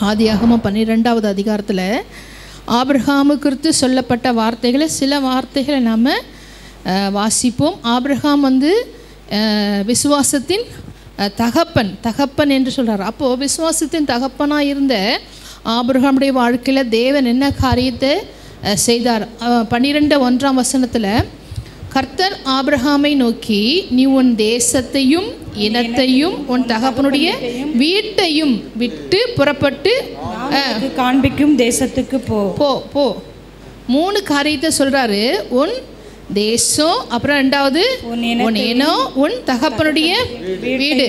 ஆதியாகமம் 12வது அதிகாரத்தில் ஆபிரகாமு குறித்து சொல்லப்பட்ட வார்த்தைகளை சில வார்த்தைகளை நாம் வாசிப்போம். ஆபிரகாம் வந்து விசுவாசத்தின் தகப்பன் என்று சொல்கிறார். அப்போது விசுவாசத்தின் தகப்பனாக இருந்த ஆபிரகாமுடைய வாழ்க்கையில் தேவன் என்ன காரியத்தை செய்தார்? 12:1 கர்த்தர் ஆபிரகாமை நோக்கி, நீ உன் தேசத்தையும் இனத்தையும் உன் தகப்பனுடைய வீட்டையும் விட்டு புறப்பட்டு காண்பிக்கும் தேசத்துக்கு போ. 3 காரியத்தை சொல்றாரு. உன் தேசம், அப்புறம் 2வது உன் இனம், உன் தகப்பனுடைய வீடு.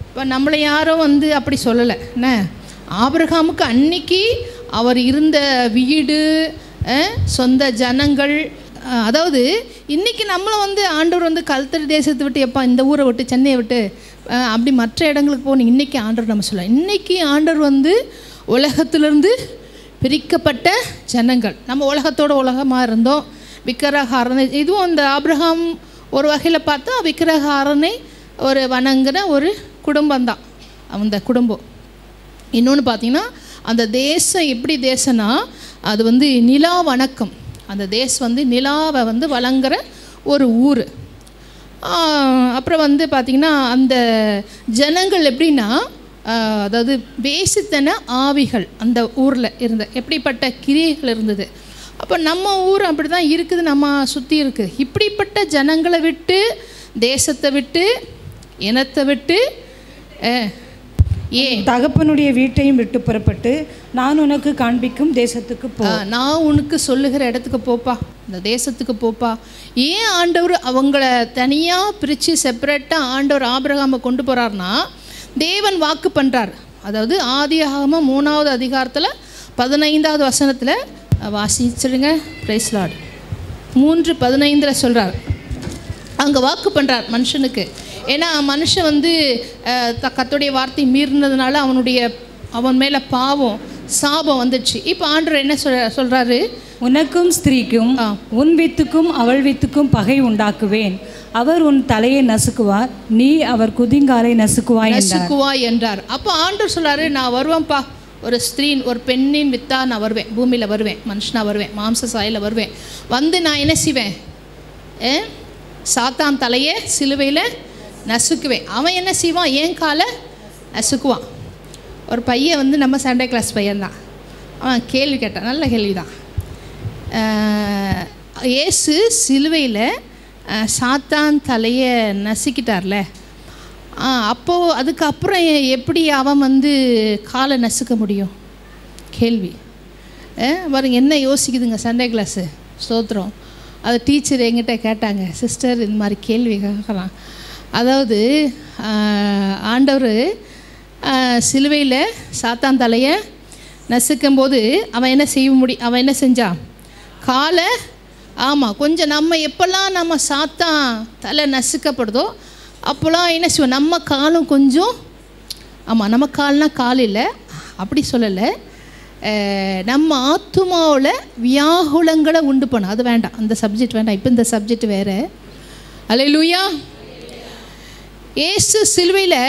இப்போ நம்மளை யாரும் வந்து அப்படி சொல்லலை. என்ன, ஆபிரகாமுக்கு அன்னைக்கு அவர் இருந்த வீடு, சொந்த ஜனங்கள், அதாவது இன்றைக்கி நம்மளை வந்து ஆண்டவர் வந்து கல்தரி தேசத்தை விட்டு எப்போ இந்த ஊரை விட்டு சென்னையை விட்டு அப்படி மற்ற இடங்களுக்கு போகணும். இன்றைக்கி ஆண்டவர் நம்ம சொல்லலாம். இன்றைக்கி ஆண்டவர் வந்து உலகத்திலிருந்து பிரிக்கப்பட்ட ஜனங்கள். நம்ம உலகத்தோட உலகமாக இருந்தோம். விக்கிரகாரனை, இதுவும் அந்த ஆபிரகாம் ஒரு வகையில் பார்த்தா விக்கிரகாரனை ஒரு வணங்குற ஒரு குடும்பம்தான் அந்த குடும்பம். இன்னொன்று பார்த்திங்கன்னா அந்த தேசம் எப்படி தேசம்னா அது வந்து நிலா வணக்கம். அந்த தேசம் வந்து நிலாவை வந்து வழங்குற ஒரு ஊர். அப்புறம் வந்து பார்த்திங்கன்னா அந்த ஜனங்கள் எப்படின்னா, அதாவது வேசித்தன ஆவிகள் அந்த ஊரில் இருந்த எப்படிப்பட்ட கிரியைகள் இருந்தது. அப்போ நம்ம ஊர் அப்படி தான் இருக்குது, நம்ம சுற்றி இருக்குது. இப்படிப்பட்ட ஜனங்களை விட்டு, தேசத்தை விட்டு, இனத்தை விட்டு, தகப்பனுடைய வீட்டையும் விட்டு புறப்பட்டு நான் உனக்கு காண்பிக்கும் தேசத்துக்கு போ. நான் உனக்கு சொல்லுகிற இடத்துக்கு போப்பா, இந்த தேசத்துக்கு போப்பா. ஏன் ஆண்டவர் அவங்கள தனியாக பிரித்து செப்பரேட்டாக ஆண்டவர் ஆபிரகாமை கொண்டு போகிறார்னா, தேவன் வாக்கு பண்ணுறார். அதாவது ஆதியாகமம் 3வது அதிகாரத்தில் 15வது வசனத்தில் வாசிச்சிடுங்க. Price Lord. 3:15 சொல்கிறார். அங்கே வாக்கு பண்ணுறார் மனுஷனுக்கு. ஏன்னா மனுஷன் வந்து கர்த்தருடைய வார்த்தை மீறினதுனால அவன் மேலே பாவம் சாபம் வந்துடுச்சு. இப்போ ஆண்டவர் என்ன சொல்கிறாரு? உனக்கும் ஸ்திரீக்கும் உன் வித்துக்கும் அவள் வித்துக்கும் பகை உண்டாக்குவேன். அவர் உன் தலையை நசுக்குவார், நீ அவர் குதிங்காலை நசுக்குவாய் என்றார். அப்போ ஆண்டவர் சொல்கிறாரு, நான் வருவேன்ப்பா, ஒரு ஸ்திரீன் ஒரு பெண்ணின் வித்தா நான் வருவேன், பூமியில் வருவேன், மனுஷனாக வருவேன், மாம்ச சாயில் வருவேன். வந்து நான் என்ன செய்வேன்? சாத்தான் தலையை சிலுவையில் நசுக்குவேன். அவன் என்ன செய்வான்? ஏன் காலை நசுக்குவான். ஒரு பையன் வந்து நம்ம சண்டே கிளாஸ் பையன்தான். அவன் கேள்வி கேட்டான், நல்ல கேள்வி தான். இயேசு சிலுவையில் சாத்தான் தலையை நசுக்கிட்டார்ல, அப்போது அதுக்கப்புறம் எப்படி அவன் வந்து காலை நசுக்க முடியும்? கேள்வி பாருங்க. என்ன யோசிக்குதுங்க சண்டே கிளாஸு? ஸ்தோத்திரம். அது டீச்சர் என்கிட்ட கேட்டாங்க, சிஸ்டர் இந்த மாதிரி கேள்வி கேட்கலாம். அதாவது ஆண்டவர் சிலுவையில் சாத்தான் தலையை நசுக்கும்போது அவன் என்ன செஞ்சான்? காலை, ஆமாம், கொஞ்சம் நம்ம எப்போல்லாம் நம்ம சாத்தான் தலை நசுக்கப்படுதோ அப்போல்லாம் என்ன செய்வோம்? நம்ம காலும் கொஞ்சம், ஆமாம், நம்ம கால்னால் கால் இல்லை, அப்படி சொல்லலை, நம்ம ஆத்துமாவில் வியாகுலங்களை உண்டு பண்ணும். அது வேண்டாம், அந்த சப்ஜெக்ட் வேண்டாம். இப்போ இந்த சப்ஜெக்ட் வேறு. அல்லேலூயா. இயேசு சிலுவையில்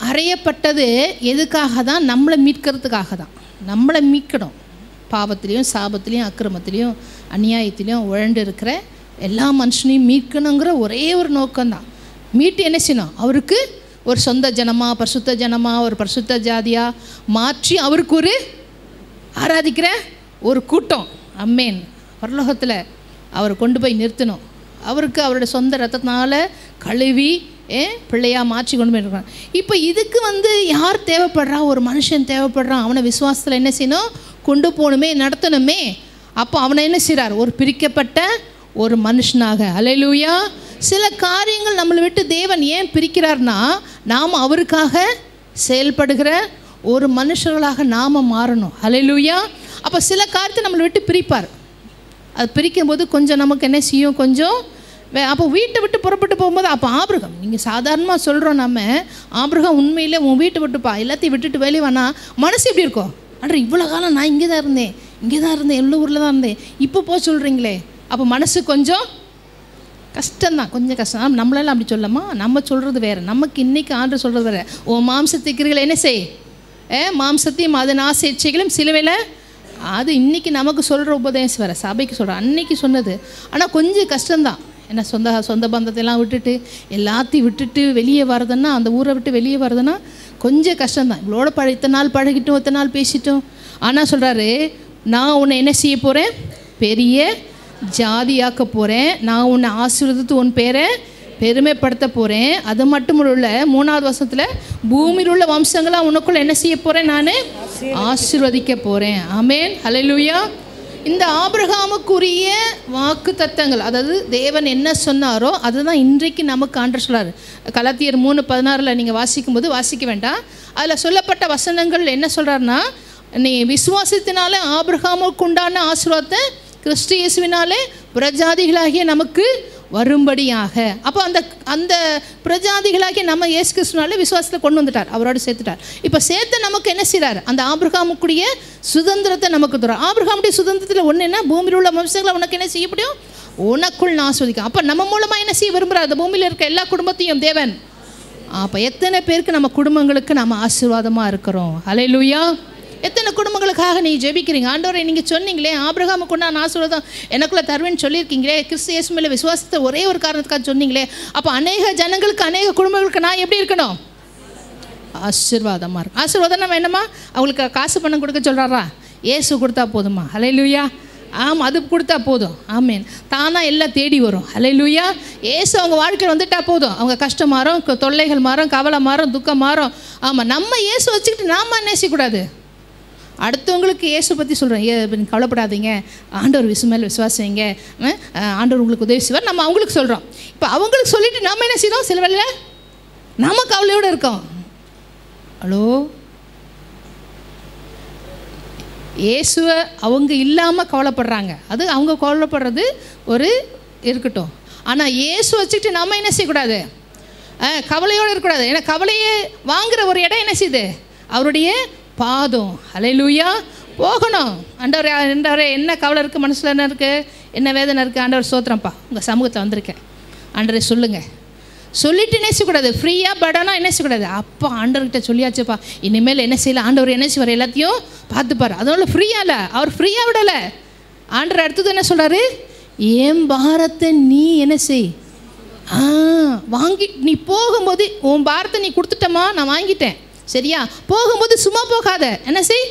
அறையப்பட்டது எதுக்காக தான்? நம்மளை மீட்கிறதுக்காக தான். நம்மளை மீட்கணும். பாவத்திலையும் சாபத்திலையும் அக்கிரமத்திலையும் அநியாயத்திலையும் உழண்டு இருக்கிற எல்லா மனுஷனையும் மீட்கணுங்கிற ஒரே ஒரு நோக்கம்தான். மீட்டு என்ன செய்யணும்? அவருக்கு ஒரு சொந்த ஜனமாக, பரிசுத்த ஜனமாக, ஒரு பரிசுத்த ஜாதியாக மாற்றி அவருக்கு ஒரு ஆராதிக்கிற ஒரு கூட்டம், அம்மேன், பரலோகத்தில் அவரை கொண்டு போய் நிறுத்தணும். அவருக்கு அவருடைய சொந்த ரத்தத்தினால கழுவி பிள்ளையாக மாற்றி கொண்டு போயிருக்கான். இப்போ இதுக்கு வந்து யார் தேவைப்படுறா? ஒரு மனுஷன் தேவைப்படுறான். அவனை விசுவாசத்தில் என்ன செய்யணும்? கொண்டு போகணுமே, நடத்தணுமே. அப்போ அவனை என்ன செய்கிறார்? ஒரு பிரிக்கப்பட்ட ஒரு மனுஷனாக. அல்லேலூயா. சில காரியங்கள் நம்மளை விட்டு தேவன் ஏன் பிரிக்கிறார்னா, நாம் அவருக்காக செயல்படுகிற ஒரு மனுஷர்களாக நாம் மாறணும். அல்லேலூயா. அப்போ சில காரியத்தை நம்மளை விட்டு பிரிப்பார். அது பிரிக்கும்போது கொஞ்சம் நமக்கு என்ன செய்யும்? கொஞ்சம் அப்போ வீட்டை விட்டு புறப்பட்டு போகும்போது, அப்போ ஆபிரகாம், நீங்கள் சாதாரணமாக சொல்கிறோம் நம்ம, ஆபிரகாம் உண்மையிலே உன் வீட்டை விட்டுப்பா, எல்லாத்தையும் விட்டுட்டு வெளியே வேணா, மனசு எப்படி இருக்கும்? அன்று இவ்வளோ காலம் நான் இங்கே தான் இருந்தேன், எல்லா ஊரில் தான் இருந்தேன், இப்போ சொல்கிறீங்களே. அப்போ மனசு கொஞ்சம் கஷ்டம்தான், கொஞ்சம் கஷ்டம். நம்மளால அப்படி சொல்லலாமா? நம்ம சொல்கிறது வேறு, நமக்கு இன்றைக்கி ஆண்டு சொல்கிறது வேறு. உன் மாம்சத்துக்கிறீங்களே என்ன செய்? மாம்சத்தையும் அதன் ஆசை இச்சைகளும் சிலுவையில். அது இன்றைக்கி நமக்கு சொல்கிற உபதேசம் வேறு, சபைக்கு சொல்கிறேன். அன்னைக்கு சொன்னது. ஆனால் கொஞ்சம் கஷ்டம்தான். ஏன்னா சொந்த பந்தத்தையெல்லாம் விட்டுட்டு எல்லாத்தையும் விட்டுட்டு வெளியே வர்றதுன்னா, அந்த ஊரை விட்டு வெளியே வர்றதுன்னா கொஞ்சம் கஷ்டம்தான். இவ்வளோட இத்தனை நாள் பழகிட்டோம், இத்தனை நாள் பேசிட்டோம். ஆனால் சொல்கிறாரு, நான் உன்னை என்ன செய்ய போகிறேன்? பெரிய ஜாதியாக்க போகிறேன். நான் உன்னை ஆசீர்வதித்து உன் பேரை பெருமைப்படுத்த போகிறேன். அது மட்டும் உள்ள 3வது வசனத்தில், பூமியில் உள்ள வம்சங்களாக உனக்குள்ள என்ன செய்ய போகிறேன்? நான் ஆசீர்வதிக்க போகிறேன். ஆமேன், ஹல்லேலூயா. இந்த ஆபிரகாமுக்குரிய வாக்கு தத்தங்கள், அதாவது தேவன் என்ன சொன்னாரோ அதுதான் இன்றைக்கு நமக்கு ஆண்டவர் சொல்றாரு. கலாத்தியர் 3:16 நீங்கள் வாசிக்கும்போது வாசிக்க வேண்டாம். அதில் சொல்லப்பட்ட வசனங்கள் என்ன சொல்கிறாருன்னா, நீ விசுவாசத்தினாலே ஆபிரகாமுக்கு உண்டான ஆசீர்வாதத்தை கிறிஸ்து இயேசுவினாலே புறஜாதிகளாகிய நமக்கு வரும்படியாக. அப்போ அந்த பிரஜாதிகளாகிய நம்ம இயேசு கிறிஸ்துவினாலே விசுவாசத்தில் கொண்டு வந்துட்டார், அவரோடு சேர்த்துட்டார். இப்போ சேர்த்து நமக்கு என்ன செய்கிறார்? அந்த ஆபிரகாமுக்குரிய சுதந்திரத்தை நமக்கு தரும். ஆபிரகாமுடைய சுதந்திரத்தில் ஒன்று என்ன? பூமியில் உள்ள வம்சங்களை உனக்கு என்ன செய்ய முடியும்? உனக்குள் நான் ஆஸ்வதிக்கும். அப்போ நம்ம மூலமாக என்ன செய்ய விரும்புகிறார்? அந்த பூமியில் இருக்க எல்லா குடும்பத்தையும் தேவன். அப்போ எத்தனை பேருக்கு நம்ம குடும்பங்களுக்கு நம்ம ஆசீர்வாதமாக இருக்கிறோம்? ஹல்லேலூயா. எத்தனை குடும்பங்களுக்காக நீ ஜெபிக்கிறீங்க? ஆண்டவரே, நீங்கள் சொன்னீங்களே ஆபிரகாமுக்கு நான் ஆசீர்வாதம் எனக்குள்ளே தருவேன்னு சொல்லியிருக்கீங்களே, கிறிஸ்து இயேசு மேலே விசுவாசத்தை ஒரே ஒரு காரணத்துக்காக சொன்னீங்களே. அப்போ அநேக ஜனங்களுக்கு, அநேக குடும்பங்களுக்கு நான் எப்படி இருக்கணும்? ஆசீர்வாதமாக இருக்கும். ஆசீர்வாதம் நம்ம என்னம்மா? அவங்களுக்கு காசு பணம் கொடுக்க சொல்கிறாரா? இயேசு கொடுத்தா போதுமா? ஹல்லேலூயா. ஆமாம், அது கொடுத்தா போதும். ஆமேன். தானாக எல்லாம் தேடி வரும். ஹல்லேலூயா. இயேசு அவங்க வாழ்க்கையில் வந்துட்டா போதும். அவங்க கஷ்டம் மாறும், தொல்லைகள் மாறும், கவலை மாறும், துக்கம் மாறும். ஆமாம், நம்ம இயேசு வச்சுக்கிட்டு நாம் நேசிக்கூடாது. அடுத்தவங்களுக்கு இயேசு பற்றி சொல்கிறோம், கவலைப்படாதீங்க, ஆண்டவர் மேலே விசுவாசிங்க, ஆண்டவர் உங்களுக்கு உதவி செய்வார், நம்ம அவங்களுக்கு சொல்கிறோம். இப்போ அவங்களுக்கு சொல்லிவிட்டு நம்ம என்ன செய்யறோம்? சில வேளையில் நம்ம கவலையோடு இருக்கோம். ஹலோ, இயேசுவை அவங்க இல்லாமல் கவலைப்படுறாங்க. அது அவங்க கவலைப்படுறது ஒரு இருக்கட்டும். ஆனால் இயேசு வச்சுக்கிட்டு நம்ம என்ன செய்யக்கூடாது? கவலையோடு இருக்கக்கூடாது. ஏன்னா கவலையை வாங்குகிற ஒரு இடம் என்ன செய்யுது? அவருடைய பாதம். ஹல்லேலூயா. போகணும். ஆண்டவரே என்ன கவலை இருக்குது, மனசில் என்ன இருக்குது, என்ன வேதனை இருக்குது? ஆண்டவர் சோத்திரம்ப்பா, உங்கள் சமூகத்தில் வந்திருக்கேன், ஆண்டவரே சொல்லுங்கள். சொல்லிட்டு என்ன செய்யக்கூடாது? ஃப்ரீயாக படனா என்ன செய்யக்கூடாது? அப்பா ஆண்டவர்கிட்ட சொல்லியாச்சுப்பா, இனிமேல் என்ன செய்யலை, ஆண்டவர் என்ன செய்வார்? எல்லாத்தையும் பார்த்துப்பார். அதனால ஃப்ரீயாக இல்லை, அவர் ஃப்ரீயாக விடலை. ஆண்டவர் அடுத்தது என்ன சொல்கிறாரு? என் பாரத்தை நீ என்ன செய், வாங்கி நீ போகும்போது உன் பாரத்தை நீ கொடுத்துட்டமா, நான் வாங்கிட்டேன், சரியா? போகும்போது சும்மா போகாத, என்ன செய்?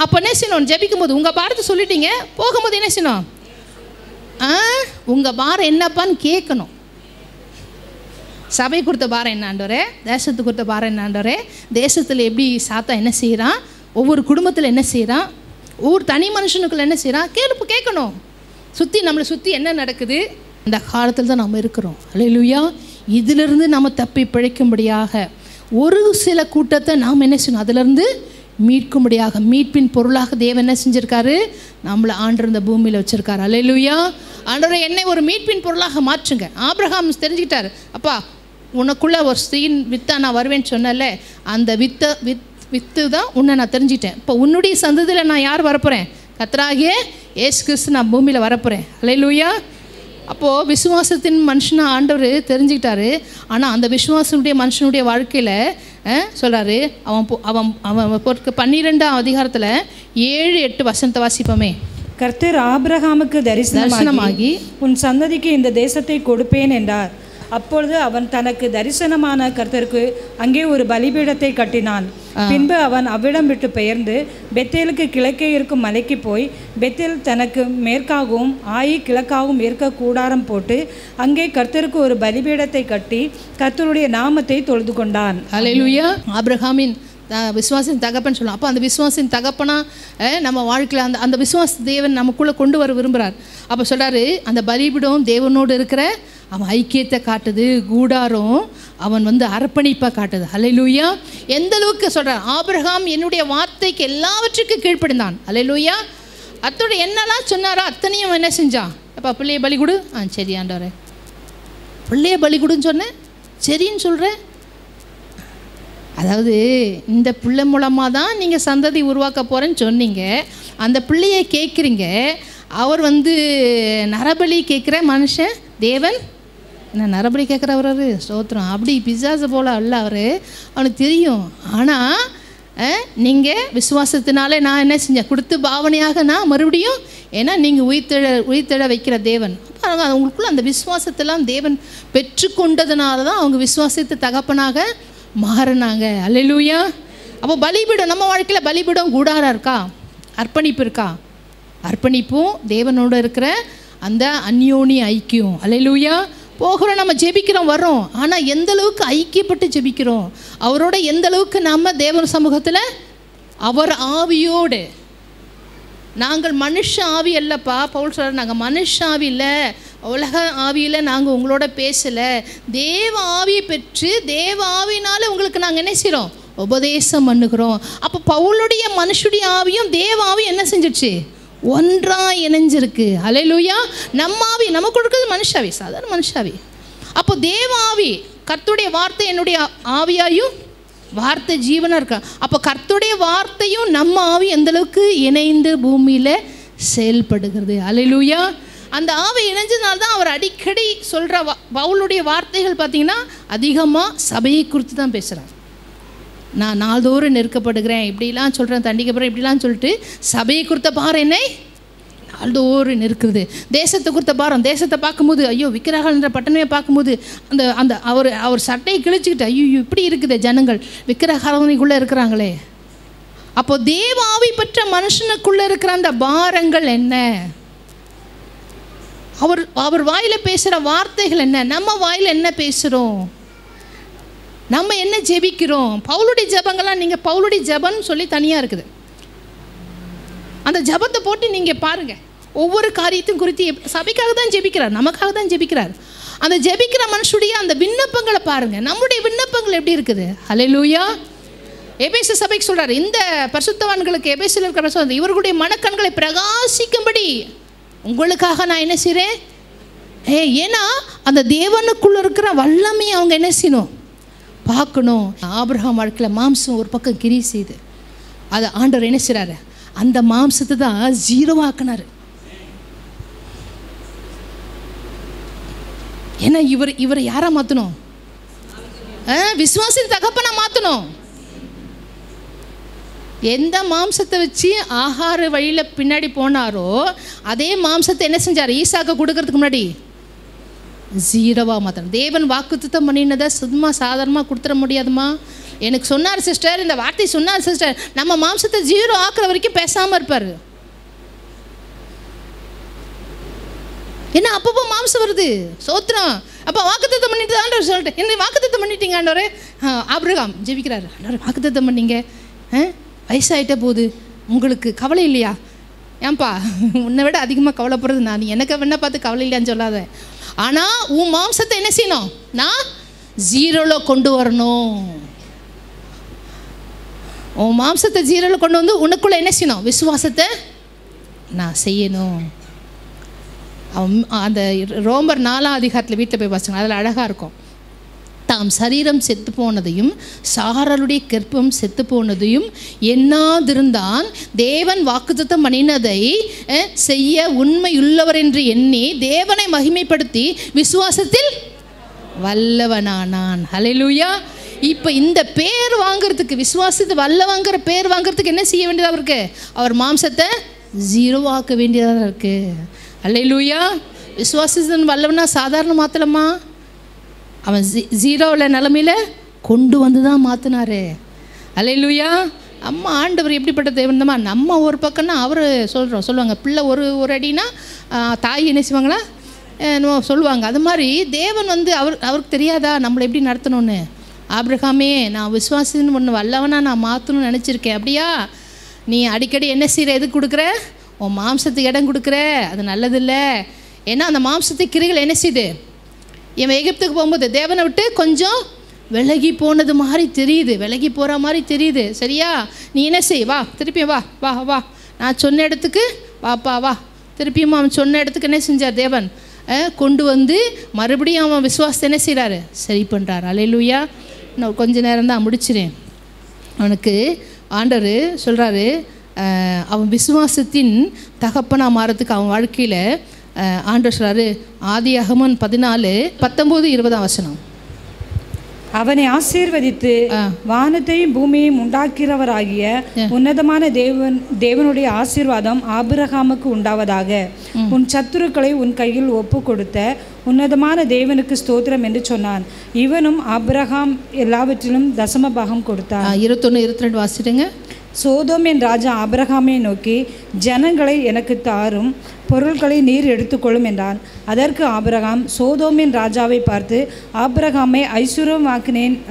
அப்போ என்ன செய்யணும்? ஜெபிக்கும் போது உங்கள் பாரத்தை சொல்லிட்டீங்க, போகும்போது என்ன செய்யணும்? உங்கள் பாரம் என்னப்பான்னு கேட்கணும். சபை கொடுத்த பாரம் என்ன ஆண்டவரே? தேசத்துக்கு கொடுத்த பாரம் என்ன ஆண்டவரே? தேசத்தில் எப்படி சாத்தா என்ன செய்கிறான்? ஒவ்வொரு குடும்பத்தில் என்ன செய்கிறான்? ஒவ்வொரு தனி மனுஷனுக்குள்ள என்ன செய்கிறான்? கேட்கணும். நம்மளை சுற்றி என்ன நடக்குது? இந்த காலத்தில் தான் நம்ம இருக்கிறோம். ஹல்லேலூயா. இதிலிருந்து நம்ம தப்பி பிழைக்கும்படியாக ஒரு சில கூட்டத்தை நாம் என்ன செய்யணும்? அதிலிருந்து மீட்கும்படியாக, மீட்பின் பொருளாக தேவன் என்ன செஞ்சுருக்காரு? நம்மளை ஆண்டவர் இந்த பூமியில் வச்சுருக்காரு. ஹல்லேலூயா. ஆண்டவரே, என்னை ஒரு மீட்பின் பொருளாக மாற்றுங்க. ஆபிரகாம் தெரிஞ்சுக்கிட்டார், அப்பா உனக்குள்ளே ஒரு ஸ்திரீயின் வித்தா நான் வருவேன்னு சொன்னல, அந்த வித்து தான் உன்னை நான் தெரிஞ்சிட்டேன். இப்போ உன்னுடைய சந்ததியில் நான் யார் வரப்போகிறேன்? கர்த்தராகிய இயேசு கிறிஸ்து நான் பூமியில் வரப்போகிறேன். ஹல்லேலூயா. அப்போது விசுவாசத்தின் மனுஷனை ஆண்டவர் தெரிஞ்சுக்கிட்டாரு. ஆனால் அந்த விசுவாசனுடைய மனுஷனுடைய வாழ்க்கையில் சொல்கிறாரு, அவன் 12ஆம் அதிகாரத்தில் 7-8 வசனத்தை வாசிப்போமே. கர்த்தர் ஆபிரகாமுக்கு தரிசனமாகி உன் சந்ததிக்கு இந்த தேசத்தை கொடுப்பேன் என்றார். அப்பொழுது அவன் தனக்கு தரிசனமான கர்த்தருக்கு அங்கே ஒரு பலிபீடத்தை கட்டினான். பின்பு அவன் அவ்விடம் விட்டு பெயர்ந்து பெத்தேலுக்கு கிழக்கே இருக்கும் மலைக்கு போய் பெத்தேல் தனக்கு மேற்காகவும் ஆயி கிழக்காகவும் இருக்க கூடாரம் போட்டு அங்கே கர்த்தருக்கு ஒரு பலிபீடத்தை கட்டி கர்த்தருடைய நாமத்தை தொழுது கொண்டான். ஹல்லேலூயா. ஆபிரகாமின் விசுவாசின் தகப்பன் சொல்லலாம். அப்போ அந்த விசுவாசின் தகப்பனா நம்ம வாழ்க்கையில் அந்த விசுவாச தேவன் நமக்குள்ளே கொண்டு வர விரும்புகிறார். அப்போ சொல்கிறாரு, அந்த பலிபீடம் தேவனோடு இருக்கிற அவன் ஐக்கியத்தை காட்டுது, கூடாரம் அவன் அர்ப்பணிப்பாக காட்டுது. ஹல்லேலூயா. எந்த அளவுக்கு சொல்கிறார்? ஆபிரகாம் என்னுடைய வார்த்தைக்கு எல்லாவற்றுக்கும் கீழ்ப்படிந்தான். ஹல்லேலூயா. அத்தோட என்னெல்லாம் சொன்னாரோ அத்தனையும் என்ன செஞ்சான்? அப்போ பிள்ளையை பலி கொடு, சரி ஆண்டவரே, பிள்ளையை பலி கொடுன்னு சொன்னேன், சரின்னு சொல்கிறேன். அதாவது இந்த பிள்ளை மூலமாக தான் நீங்கள் சந்ததி உருவாக்க போகிறேன்னு சொன்னீங்க, அந்த பிள்ளையை கேட்குறீங்க. அவர் நரபலி கேட்குற மனுஷன் தேவன் என்ன நரபடி கேட்குறவரு ஸ்தோத்திரம். அப்படி பிசாசு போல் அல்ல அவர், அவனுக்கு தெரியும். ஆனால் நீங்கள் விசுவாசத்தினாலே நான் என்ன செஞ்சேன், கொடுத்து பாவனையாக நான் மறுபடியும், ஏன்னா நீங்கள் உயிர்த்தெழ வைக்கிற தேவன். அவங்களுக்குள்ள அந்த விசுவாசத்தெல்லாம் தேவன் பெற்றுக்கொண்டதுனால தான் அவங்க விசுவாசத்தை தகப்பனாக மாறினாங்க. அல்லேலூயா. அப்போ பலிபீடம், நம்ம வாழ்க்கையில் பலிபீடம் கூடாரம் இருக்கா, அர்ப்பணிப்பு இருக்கா? அர்ப்பணிப்பும் தேவனோடு இருக்கிற அந்த அந்யோனி ஐக்கியம். அல்லேலூயா. போகிறோம், நம்ம ஜெபிக்கிறோம், வரோம். ஆனால் எந்த அளவுக்கு ஐக்கியப்பட்டு ஜெபிக்கிறோம், அவரோட எந்த அளவுக்கு நம்ம தேவன் சமூகத்தில் அவர் ஆவியோடு. நாங்கள் மனுஷ ஆவி அல்லப்பா, பவுல் சொல்கிறார், நாங்கள் மனுஷ ஆவி இல்லை, உலக ஆவியில் நாங்கள் உங்களோட பேசலை, தேவ ஆவியை பெற்று தேவ ஆவினால் உங்களுக்கு நாங்கள் என்ன செய்கிறோம், உபதேசம் பண்ணுகிறோம். அப்போ பவுலுடைய மனுஷுடைய ஆவியும் தேவ ஆவியும் என்ன செஞ்சிடுச்சு, ஒன்றாக இணைஞ்சிருக்கு. அல்லேலூயா. நம்ம ஆவி நமக்கு கொடுக்குறது மனுஷாவி, சாதாரண மனுஷாவி. அப்போ தேவ ஆவி, கர்த்தருடைய வார்த்தை என்னுடைய ஆவியாயும் வார்த்தை ஜீவனாக இருக்கா. அப்போ கர்த்தருடைய வார்த்தையும் நம்ம ஆவி எந்தளவுக்கு இணைந்து பூமியில் செயல்படுகிறது. அல்லேலூயா. அந்த ஆவி இணைஞ்சதுனால தான் அவர் அடிக்கடி சொல்கிற பவுலுடைய வார்த்தைகள் பார்த்திங்கன்னா அதிகமாக சபையை குறித்து தான் பேசுகிறார். நான் நாள்தோறும் நெருக்கப்படுகிறேன், இப்படிலாம் சொல்கிறேன், தண்டிக்கப்படுறேன், இப்படிலாம் சொல்லிட்டு சபையை குறித்த பாரம் என்னை நாள்தோறும் நெருக்குறது. தேசத்தை குறித்த பாரம், தேசத்தை பார்க்கும்போது ஐயோ விக்கிரகால் என்ற பட்டணமே பார்க்கும்போது அந்த அந்த அவர் சட்டையை கிழிச்சிக்கிட்டு ஐயோ இப்படி இருக்குது ஜனங்கள், விக்கிரகாரங்களுக்குள்ளே இருக்கிறாங்களே. அப்போ தேவ ஆவி பெற்ற மனுஷனுக்குள்ளே இருக்கிற அந்த பாரங்கள் என்ன, அவர் வாயில் பேசுகிற வார்த்தைகள் என்ன, நம்ம வாயில் என்ன பேசுகிறோம், நம்ம என்ன ஜெபிக்கிறோம். பவுலுடைய ஜெபங்கள்லாம் நீங்கள் பவுலுடைய ஜெபம்னு சொல்லி தனியாக இருக்குது. அந்த ஜெபத்தை போட்டு நீங்கள் பாருங்கள், ஒவ்வொரு காரியத்தையும் குறித்து சபைக்காக தான் ஜெபிக்கிறார், நமக்காக தான் ஜெபிக்கிறார். அந்த ஜெபிக்கிற மனுஷனுடைய அந்த விண்ணப்பங்களை பாருங்கள், நம்முடைய விண்ணப்பங்கள் எப்படி இருக்குது. அல்லேலூயா. எபேசு சபைக்கு சொல்கிறார், இந்த பரிசுத்தவான்களுக்கு எபேசில் இருக்கிற பரிசுத்தவான் இவர்களுடைய மனக்கண்களை பிரகாசிக்கும்படி உங்களுக்காக நான் என்ன செய்கிறேன். ஏன்னா அந்த தேவனுக்குள்ளே இருக்கிற வல்லமையை அவங்க என்ன செய்யணும், பார்க்கணும். ஆபிரகாம் வாழ்க்கையில் மாம்சம் ஒரு பக்கம் கிரி செய்து அதை ஆண்டவர் என்ன செய்கிறாரு, அந்த மாம்சத்தை தான் ஜீரோவாக்கினார். ஏன்னா இவரை யாரை மாற்றணும், விசுவாசின் தகப்பனை மாற்றணும். எந்த மாம்சத்தை வச்சு ஆகார வழியில் பின்னாடி போனாரோ அதே மாம்சத்தை என்ன செஞ்சார், ஈசாக்க கொடுக்கறதுக்கு முன்னாடி ஜீரோவாக மாற்றணும். தேவன் வாக்குத்தத்தம் பண்ணினதை சும்மா சாதாரணமாக கொடுத்துட முடியாதுமா. எனக்கு சொன்னார் சிஸ்டர், இந்த வார்த்தை சொன்னார் சிஸ்டர், நம்ம மாம்சத்தை ஜீரோ ஆக்குற வரைக்கும் பேசாமல் இருப்பார். ஏன்னா அப்பப்போ மாம்சம் வருது, சோத்திரம். அப்போ வாக்குத்தத்தம் பண்ணிட்டு ஆண்டவர் சொல்லிட்டு, என்ன வாக்குத்தத்தம் பண்ணிட்டீங்க ஆண்டவர். ஆபிரகாம் ஜெபிக்கிறாரு, ஆண்டவர் வாக்குத்தத்தம் பண்ணீங்க, வயசாகிட்ட போகுது, உங்களுக்கு கவலை இல்லையா? ஏன்பா உன்னை விட அதிகமாக கவலைப்படுறது நான், எனக்கு வேணா பார்த்து கவலை இல்லையான்னு சொல்லாத. ஆனால் உன் மாம்சத்தை என்ன செய்யணும், நான் ஜீரோவில் கொண்டு வரணும். உன் மாம்சத்தை ஜீரோவில் கொண்டு வந்து உனக்குள்ளே என்ன செய்யணும், விசுவாசத்தை நான் செய்யணும். அந்த ரோமர் 4ஆம் அதிகாரத்தில் வீட்டில் போய் வாசிங்க, அதில் அழகாக இருக்கும். தாம் சரீரம் செத்து போனதையும் சாரலுடைய கற்பம் செத்து போனதையும் எண்ணாதிருந்தான், தேவன் வாக்குத்தத்தம் பண்ணினதை செய்ய உண்மையுள்ளவர் என்று எண்ணி தேவனை மகிமைப்படுத்தி விசுவாசத்தில் வல்லவனானான். ஹல்லேலூயா. இப்போ இந்த பேர் வாங்கிறதுக்கு, விசுவாசத்தை வல்லவங்கிற பேர் வாங்கிறதுக்கு என்ன செய்ய வேண்டியதாக இருக்குது, அவர் மாம்சத்தை ஜீரோவாக்க வேண்டியதாக இருக்குது. ஹல்லேலூயா. விசுவாசத்தின் வல்லவனா சாதாரண மாற்றலம்மா, அவன் ஜீரோவில் நிலமையில் கொண்டு வந்து தான் மாற்றினாரு. அல்லேலூயா. அம்மா ஆண்டவர் எப்படிப்பட்ட தேவன் தம்மா, நம்ம ஒரு பக்கம்னா அவர் சொல்லுவாங்க பிள்ளை ஒரு அடினா தாய் என்ன செய்வாங்களா சொல்லுவாங்க. அது மாதிரி தேவன் வந்து அவருக்கு தெரியாதா நம்மளை எப்படி நடத்தணும்னு. ஆபிரகாமே, நான் விசுவாசின்னு ஒன்று வல்லவனா நான் மாற்றணும்னு நினச்சிருக்கேன். அப்படியா? நீ அடிக்கடி என்ன செய்கிற, எதுக்கு கொடுக்குற, உன் மாம்சத்துக்கு இடம் கொடுக்குற, அது நல்லதில்லை. ஏன்னா அந்த மாம்சத்து கிரிகள் என்ன செய்யுது, இவன் எகிப்துக்கு போகும்போது தேவனை விட்டு கொஞ்சம் விலகி போனது மாதிரி தெரியுது, விலகி போகிற மாதிரி தெரியுது. சரியா? நீ என்ன செய், வா திருப்பி வா வா வா, நான் சொன்ன இடத்துக்கு வாப்பா வா. திருப்பியும் அவன் சொன்ன இடத்துக்கு என்ன செஞ்சார், தேவன் கொண்டு வந்து மறுபடியும் அவன் விசுவாசத்தை என்ன செய்கிறாரு, சரி பண்ணுறார். அல்லேலூயா. நான் கொஞ்ச நேரம் தான் முடிச்சிடேன். அவனுக்கு ஆண்டவர் சொல்கிறாரு, அவன் விசுவாசத்தின் தகப்பனாக மாறத்துக்கு அவன் வாழ்க்கையில் ஆண்டவர் சொல்றாரு, ஆதியாகமம் 14:19-20 அவனை ஆசீர்வதித்து வானத்தையும் பூமியையும் உண்டாக்கிறவராகிய உன்னதமான தேவனுடைய ஆசீர்வாதம் ஆபிரகாமுக்கு உண்டாவதாக. உன் சத்துருக்களை உன் கையில் ஒப்பு கொடுத்த உன்னதமான தேவனுக்கு ஸ்தோத்திரம் என்று சொன்னான். இவனும் ஆபிரகாம் எல்லாவற்றிலும் தசம பாகம் கொடுத்தான். 21-22 வாசிடுங்க. சோதோமின் ராஜா ஆபிரகாமை நோக்கி, ஜனங்களை எனக்கு தாரும், பொருட்களை நீர் எடுத்துக்கொள்ளும் என்றான். அதற்கு ஆபிரகாம் சோதோமின் ராஜாவை பார்த்து, ஆபிரகாமை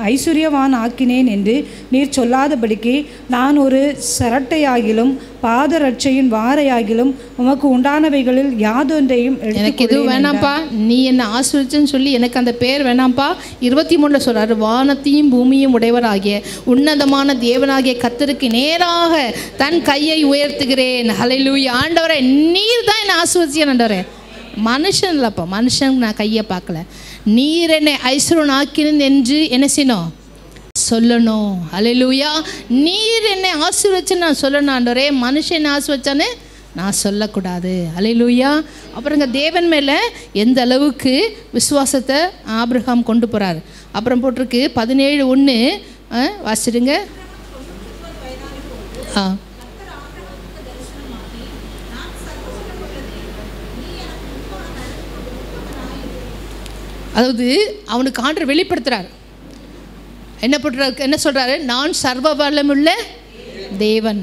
ஐஸ்வர்யவான் ஆக்கினேன் என்று நீர் சொல்லாதபடிக்கு நான் ஒரு சரட்டையாகிலும் பாதரட்சையின் வாரையாகிலும் உமக்கு உண்டானவைகளில் யாதொன்றையும் எனக்கு எதுவும் வேணாம்ப்பா, நீ என்னை ஆசீர்வதிச்சேன்னு சொல்லி எனக்கு அந்த பேர் வேணாம்ப்பா. 23 சொல்றாரு, வானத்தையும் பூமியும் உடையவராகிய உன்னதமான தேவனாகிய கர்த்தருக்கு நேராக தன் கையை உயர்த்துகிறேன். ஹல்லேலூயா. ஆண்டவரே, நீர் தான் என்னை ஆசீர்வதிச்சீங்க ஆண்டவரே. மனுஷன் இல்லைப்பா, மனுஷன் நான் கையை பார்க்கல. நீர் என்னை ஐஸ்வர்யன் ஆக்கினேன் என்று என்ன செய்யணும்? சொல்லணும். ஹல்லேலூயா. நீர் என்னை ஆசீர்வதிச்சு நான் சொல்லணும் ஆண்டவரே. மனுஷன் ஆசீர்வதிச்சானே நான் சொல்லக்கூடாது. ஹல்லேலூயா. அப்புறங்க தேவன் மேலே எந்த அளவுக்கு விசுவாசத்தை ஆபிரகாம் கொண்டு போகிறார். அப்புறம் போட்டிருக்கு 17:1 வாசிடுங்க. அதாவது அவனுக்கு ஆண்டவர் வெளிப்படுத்துகிறார். என்ன சொல்கிறாரு? நான் சர்வ வல்லமுள்ள தேவன்.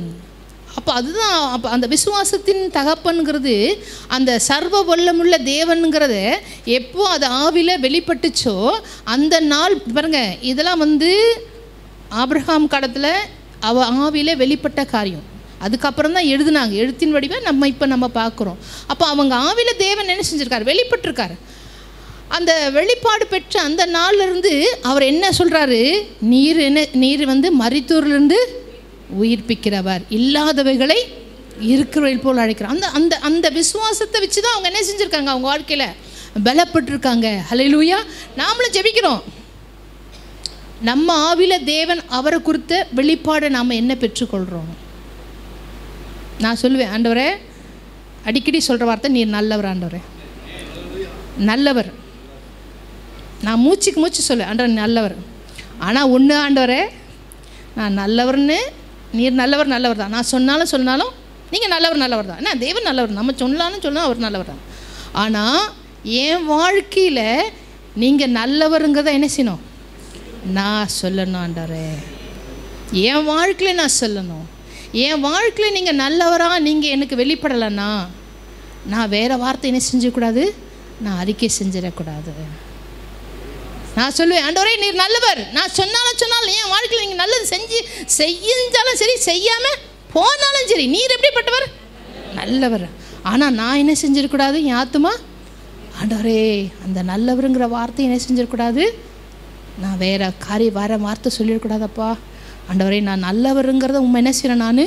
அப்போ அதுதான் அப்போ அந்த விசுவாசத்தின் தகப்பன்கிறது. அந்த சர்வ வல்லமுள்ள தேவனுங்கிறத எப்போ அது ஆவியில் வெளிப்பட்டுச்சோ அந்த நாள் பாருங்க. இதெல்லாம் ஆபிரகாம் காலத்தில் ஆவியில் வெளிப்பட்ட காரியம். அதுக்கப்புறம் தான் எழுதுனாங்க. எழுத்தின் வடிவை நம்ம பார்க்குறோம். அப்போ அவங்க ஆவியில் தேவன் என்ன செஞ்சுருக்காரு? வெளிப்பட்டிருக்காரு. அந்த வெளிப்பாடு பெற்ற அந்த நாளிலிருந்து அவர் என்ன சொல்கிறாரு? நீர் மரித்தோரிலிருந்து உயிர்ப்பிக்கிறவர், இல்லாதவைகளை இருக்கிறவர்கள் போல் அழைக்கிறார். அந்த அந்த அந்த விசுவாசத்தை வச்சு தான் அவங்க என்ன செஞ்சுருக்காங்க? அவங்க வாழ்க்கையில் பலப்பட்டிருக்காங்க. ஹல்லேலூயா. நாமளும் ஜெபிக்கிறோம். நம்ம ஆவியில் தேவன் அவரை குறித்த வெளிப்பாடை நாம் என்ன பெற்றுக்கொள்கிறோம்? நான் சொல்லுவேன், ஆண்டவரே, அடிக்கடி சொல்கிற வார்த்தை, நீர் நல்லவர் ஆண்டவரே, நல்லவர். நான் மூச்சு சொல்லுவேன், ஆண்டவர் நல்லவர். ஆனால் ஒன்று ஆண்டவரே, நான் நல்லவர்னு, நீர் நல்லவர் தான். நான் சொன்னாலும் நீங்கள் நல்லவர் தான். ஏன்னா தேவன் நல்லவர். நம்ம சொன்னாலும் அவர் நல்லவர் தான். ஆனால் என் வாழ்க்கையில் நீங்கள் நல்லவருங்கிறத என்ன செய்யணும்? நான் சொல்லணும் ஆண்டவரே. என் வாழ்க்கையில் நான் சொல்லணும். என் வாழ்க்கையில் நீங்கள் நல்லவராக நீங்கள் எனக்கு வெளிப்படலைன்னா நான் வேறு வார்த்தை என்ன செஞ்சக்கூடாது? நான் அறிக்கை செஞ்சிடக்கூடாது. நான் சொல்லுவேன், ஆண்டவரே நீர் நல்லவர். நான் சொன்னாலும் என் வாழ்க்கையில் நீங்கள் நல்லது செஞ்சாலும் சரி, செய்யாமல் போனாலும் சரி, நீர் எப்படிப்பட்டவர்? நல்லவர். ஆனால் நான் என்ன செஞ்சிடக்கூடாது? என் ஆத்துமா, ஆண்டவரே அந்த நல்லவருங்கிற வார்த்தை என்ன செஞ்சிடக்கூடாது? நான் வேறு வார்த்தை சொல்லிடக்கூடாதப்பா. ஆண்டவரே நான் நல்லவருங்கிறத என்ன செய்கிறேன்? நான்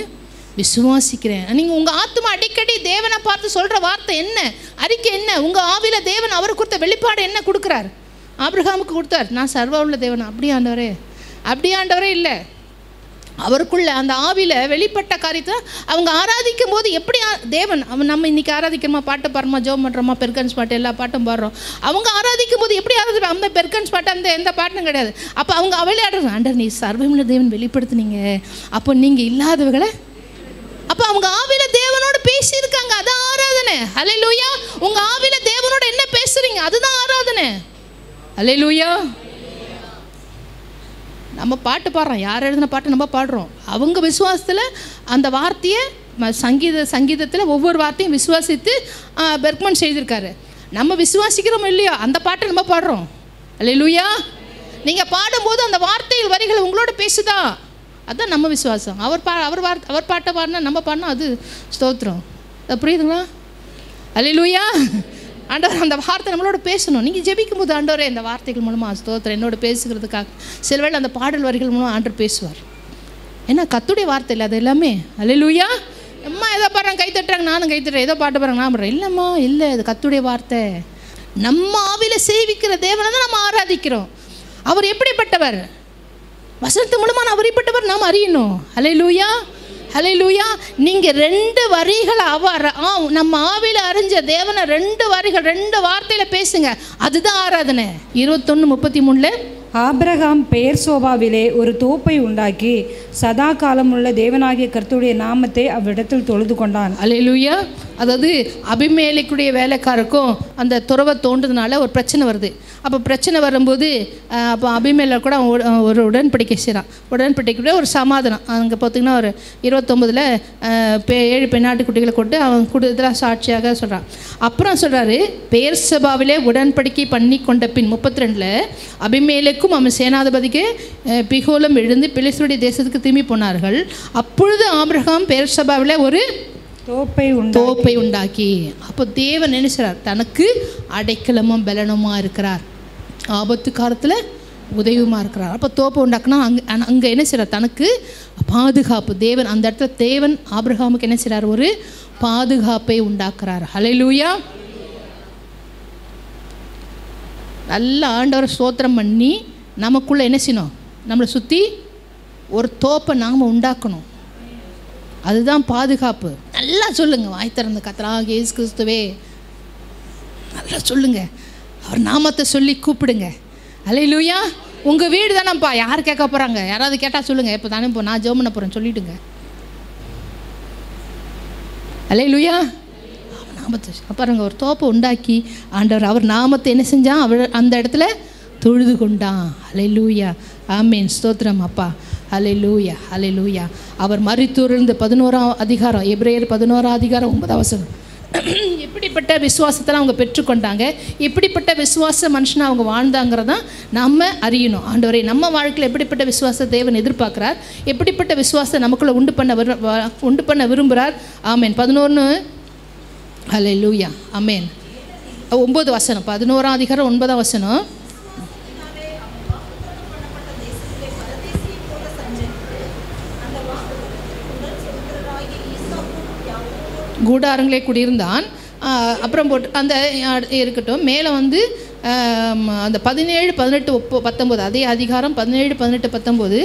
விசுவாசிக்கிறேன். நீங்கள் உங்கள் ஆத்துமா அடிக்கடி தேவனை பார்த்து சொல்கிற வார்த்தை என்ன? அறிக்கை என்ன? உங்கள் ஆவியில் தேவன் அவர் கொடுத்த வெளிப்பாடு என்ன கொடுக்குறார்? ஆபிரகாமுக்கு கொடுத்தார், நான் சர்வ உள்ள தேவன். அப்படி ஆண்டவரே இல்லை. அவருக்குள்ள அந்த ஆவியில் வெளிப்பட்ட காரியத்தை அவங்க ஆராதிக்கும் போது எப்படி தேவன் நம்ம இன்றைக்கி ஆராதிக்கிறோமா, பாட்டு பாடுறோமா, ஜோம் பண்ணுறோமா, பெர்கன்ஸ் பாட்டு எல்லா பாட்டும் பாடுறோம். அவங்க ஆராதிக்கும் போது எப்படி ஆராதிப்போம்? அந்த பெர்கன்ஸ் பாட்டு அந்த எந்த பாட்டும் கிடையாது. அப்போ அவங்க விளையாடுறாங்க, ஆண்டவர் நீ சர்வமுள்ள தேவன் வெளிப்படுத்துனீங்க, அப்போ நீங்கள் இல்லாதவர்களை. அப்போ அவங்க ஆவியில் தேவனோடு பேசியிருக்காங்க. அதான் ஆராதனை. ஹல்லேலூயா. உங்கள் ஆவியில் தேவனோடு என்ன பேசுகிறீங்க? அதுதான் ஆராதனை. ஹல்லேலூயா. நம்ம பாட்டு பாடுறோம், யார் எழுதின பாட்டு நம்ம பாடுறோம். அவங்க விசுவாசத்தில் அந்த வார்த்தையை சங்கீதத்தில் ஒவ்வொரு வார்த்தையும் விசுவாசித்து பெர்க்மன் செய்திருக்காரு. நம்ம விசுவாசிக்கிறோம் இல்லையா, அந்த பாட்டை நம்ம பாடுறோம். ஹல்லேலூயா. நீங்கள் பாடும்போது அந்த வார்த்தைகள் வரிகள் உங்களோட பேசுதா, அதுதான் நம்ம விசுவாசம். அவர் பாட்டை பாடினா நம்ம பாடினா அது ஸ்தோத்திரம். அது புரியுதுங்களா? ஹல்லேலூயா. ஆண்டவர் அந்த வார்த்தை நம்மளோட பேசணும். நீங்கள் ஜெபிக்கும் போது ஆண்டவரே இந்த வார்த்தைகள் மூலமாக ஸ்தோத்திரம் என்னோட பேசுகிறதுக்காக சில வேளை அந்த பாடல் வரிகள் மூலமாக ஆண்டவர் பேசுவார். ஏன்னா கத்துடைய வார்த்தை இல்லை அது எல்லாமே. ஹல்லேலூயா. அம்மா ஏதோ பாடுறாங்க, கை தட்டுறாங்க, நானும் கை தட்டுறேன். ஏதோ பாட்டு பாடுறாங்க, நான் பாடுறேன். இல்லைம்மா, இல்லை, அது கத்துடைய வார்த்தை. நம்ம ஆவியில் சேவிக்கிற தேவனை தான் நம்ம ஆராதிக்கிறோம். அவர் எப்படிப்பட்டவர்? வசனத்து மூலமாக அவர் எப்படிப்பட்டவர் நாம் அறியணும். ஹல்லேலூயா. ஹல்லேலூயா. நீங்கள் 2 வரிகள் நம்ம ஆவியில் அறிஞ்ச தேவனை 2 வரிகள் 2 வார்த்தையில் பேசுங்க, அதுதான் ஆராதனை. 21:33 ஆபிரகாம் பெயர்சோபாவிலே ஒரு தோப்பை உண்டாக்கி சதா காலமுள்ள தேவனாகிய கர்த்தருடைய நாமத்தை அவ்விடத்தில் தொழுது கொண்டான். அல்லேலூயா. அதாவது அபிமெலேக்குடைய வேலைக்காரருக்கும் அந்த துறவை தோன்றதுனால ஒரு பிரச்சனை வருது. அப்போ பிரச்சனை வரும்போது அப்போ அபிமெலேக்கு கூட ஒரு உடன்படிக்கை செய்கிறான். உடன்படிக்கையுடைய ஒரு சமாதானம். அங்கே பார்த்திங்கன்னா ஒரு 29 7 பெண்ணாட்டுக்குட்டிகளை கொண்டு அவன் கூடுதலாக சாட்சியாக சொல்கிறான். அப்புறம் சொல்கிறாரு, பெயர்சபாவிலே உடன்படிக்கை பண்ணி கொண்ட பின் 32 அபிமெலேக்கும் அவன் சேனாதிபதிக்கு பிகோலும் எழுந்து பெலிஸ்தருடைய தேசத்துக்கு திரும்பி போனார்கள். அப்பொழுது ஆபிரகாம் பெயர்சபாவிலே ஒரு தோப்பை உண்டாக்கி. அப்போ தேவன் என்ன செய்கிறார்? தனக்கு அடைக்கலமும் பலனுமாக இருக்கிறார், ஆபத்து காலத்தில் உதவியுமாக இருக்கிறார். அப்போ தோப்பை உண்டாக்குனா அங்கே என்ன செய்கிறார்? தனக்கு பாதுகாப்பு. தேவன் அந்த இடத்துல தேவன் ஆபிரகாமுக்கு என்ன செய்கிறார்? ஒரு பாதுகாப்பை உண்டாக்குறார். ஹல்லேலூயா. நல்ல ஆண்டவரை ஸ்தோத்திரம் பண்ணி நமக்குள்ளே என்ன செய்யணும்? நம்மளை சுற்றி ஒரு தோப்பை நாம் உண்டாக்கணும். அதுதான் பாதுகாப்பு. நல்லா சொல்லுங்கள், வாய் திறந்து கர்த்தராகிய இயேசு கிறிஸ்துவே நல்லா சொல்லுங்கள், அவர் நாமத்தை சொல்லி கூப்பிடுங்க. அல்லேலூயா. உங்கள் வீடு தானேப்பா, யார் கேட்க போகிறாங்க? யாராவது கேட்டால் சொல்லுங்கள், இப்போ தானே நான் ஜெபம் பண்ண போகிறேன் சொல்லிவிடுங்க. அல்லேலூயா. நாமத்தை பாருங்க, ஒரு தோப்பை உண்டாக்கி ஆண்டவர் அவர் நாமத்தை என்ன செஞ்சான்? அவர் அந்த இடத்துல தொழுது கொண்டான். அல்லேலூயா. ஆமீன். ஸ்தோத்திரம் அப்பா. ஹல்லேலூயா, ஹல்லேலூயா. அவர் மரித்தோரிலிருந்து 11ஆம் அதிகாரம், எபிரேயர் 11ஆம் அதிகாரம் 9ஆம் வசனம். எப்படிப்பட்ட விசுவாசத்தெல்லாம் அவங்க பெற்றுக்கொண்டாங்க, எப்படிப்பட்ட விசுவாச மனுஷனை அவங்க வாழ்ந்தாங்கிறதான் நம்ம அறியணும். ஆண்டவரே, நம்ம வாழ்க்கையில் எப்படிப்பட்ட விசுவாச தேவன் எதிர்பார்க்குறார், எப்படிப்பட்ட விசுவாசத்தை நமக்குள்ளே உண்டு பண்ண விரும்புகிறார். ஆமேன். 11 ஹல்லேலூயா. ஆமேன். 9 வசனம், 11ஆம் அதிகாரம் 9ஆம் வசனம். கூடாரங்களே குடியிருந்தான். அப்புறம் போட்டு அந்த இருக்கட்டும். மேலே வந்து அந்த 17, 18, 19 அதே அதிகாரம் 17, 18, 19.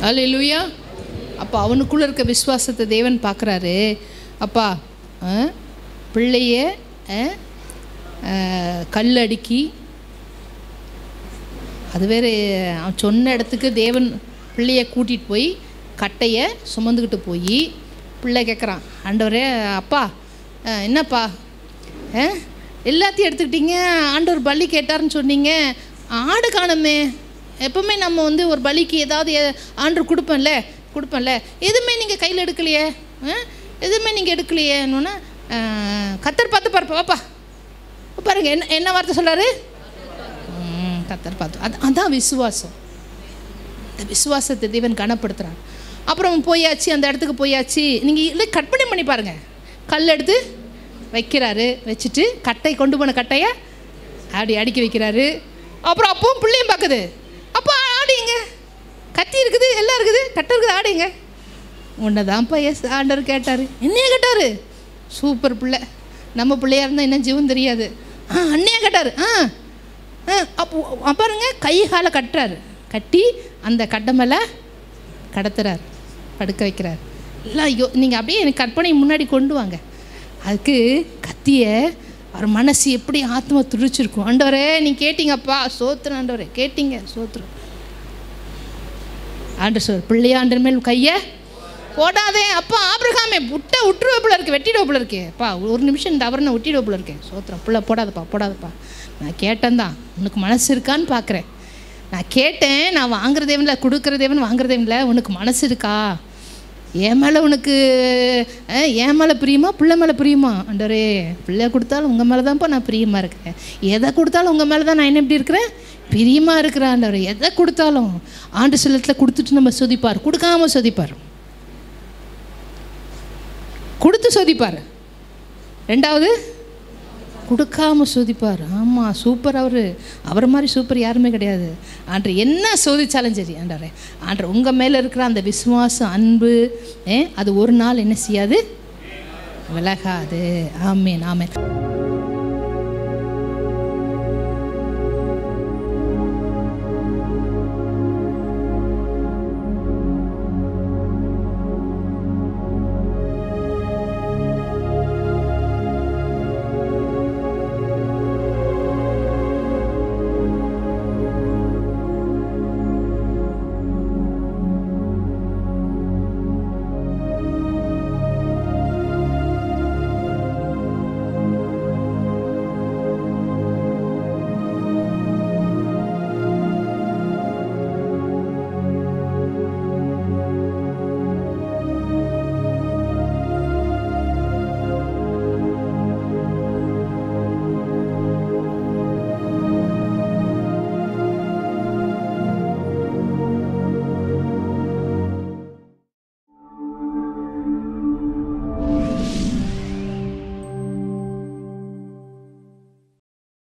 அல்லேலூயா. அப்போ அவனுக்குள்ளே இருக்க விசுவாசத்தை தேவன் பார்க்குறாரு. அப்பா, பிள்ளைய கல் அடுக்கி, அது வேறு அவன் சொன்ன இடத்துக்கு தேவன் பிள்ளைய கூட்டிகிட்டு போய் கட்டையை சுமந்துக்கிட்டு போய் பிள்ளை கேட்குறான், ஆண்டவரே அப்பா என்னப்பா எல்லாத்தையும் எடுத்துக்கிட்டீங்க, ஆண்டவர் பலி கேட்டார்னு சொன்னீங்க, ஆடு காணுமே. எப்போவுமே நம்ம வந்து ஒரு பலிக்கு ஏதாவது ஆண்டவர் கொடுப்பேன்ல, எதுவுமே நீங்கள் கையில் எடுக்கலையே, எதுவுமே நீங்கள் எடுக்கலையேன்னு கத்தர் பார்த்து பாருப்பா பாருங்க. என்ன வார்த்தை சொல்கிறாரு? கத்தர் பார்த்து. அதான் விசுவாசம். இந்த விசுவாசத்தை தேவன் கனப்படுத்துகிறார். அப்புறம் போயாச்சு, அந்த இடத்துக்கு போயாச்சு. நீங்கள் இல்லை கற்பனை பண்ணி பாருங்கள். கல் எடுத்து வைக்கிறாரு, வச்சுட்டு கட்டை கொண்டு போன கட்டையை அடுக்கி வைக்கிறாரு. அப்புறம் அப்பவும் பிள்ளையும் பார்க்குது, அப்போ ஆடிங்க, கத்தி இருக்குது, எல்லாம் இருக்குது, கட்டை இருக்குது, ஆடிங்க. உன்னதான்ப்பா எஸ் ஆண்டவர் கேட்டார். என்னையே கேட்டார். சூப்பர் பிள்ளை. நம்ம பிள்ளையாக இருந்தால் என்ன ஜீவன் தெரியாது. அண்ணையாக கேட்டார். அப்போ பாருங்க, கை காலை கட்டுறாரு, கட்டி அந்த கட்டை மேலே கடத்துறார், படுக்க வைக்கிறார். எல்லாம் நீங்கள் அப்படியே எனக்கு கற்பனை முன்னாடி கொண்டு வாங்க. அதுக்கு கத்தியை அவர் மனசு எப்படி ஆத்மா துடிச்சிருக்கும். ஆண்டவரே நீ கேட்டீங்கப்பா, சோத்திரம் ஆண்டவரே, கேட்டீங்க, சோத்திரம். ஆண்டவர் சொல், பிள்ளையாண்டர் மேல் கையை போடாதே. அப்பா ஆபிரகாமே விட்டுருவோப்பில் இருக்கு, வெட்டிடுவோப்பில் இருக்கே. அப்பா ஒரு நிமிஷம் தவறுன விட்டிடுவோப்பில் இருக்கேன். சோத்திரம், பிள்ளை போடாதப்பா. நான் கேட்டேன்தான், உனக்கு மனசு இருக்கான்னு பார்க்குறேன். நான் கேட்டேன், நான் வாங்குற தேவன்ல, கொடுக்குற தேவன் வாங்குற தேவன்ல, உனக்கு மனசு இருக்கா? என் மேலே உனக்கு என் மேலே பிரியமா, பிள்ளை மேலே பிரியமா? ஆண்டவரே, பிள்ளை கொடுத்தாலும் உங்கள் மேலே தான்ப்பா நான் பிரியமாக இருக்கிறேன். எதை கொடுத்தாலும் உங்கள் மேலே தான் நான் என்ன எப்படி இருக்கிறேன்? பிரியமாக இருக்கிறேன். ஆண்டவரே, எதை கொடுத்தாலும் ஆண்டு சிலத்தில் கொடுத்துட்டு நம்ம சொதிப்பார், கொடுக்காமல் சொதிப்பார், கொடுத்து சொதிப்பார். ரெண்டாவது கொடுக்காம சோதிப்பார். ஆமாம், சூப்பர். அவர் மாதிரி சூப்பர் யாருமே கிடையாது. ஆண்டவர் என்ன சோதிச்சாலும் சரி, ஆண்டவர் உங்கள் மேலே இருக்கிற அந்த விசுவாசம், அன்பு, அது ஒரு நாள் என்ன செய்யாது, விலகாது. ஆமேன், ஆமேன்.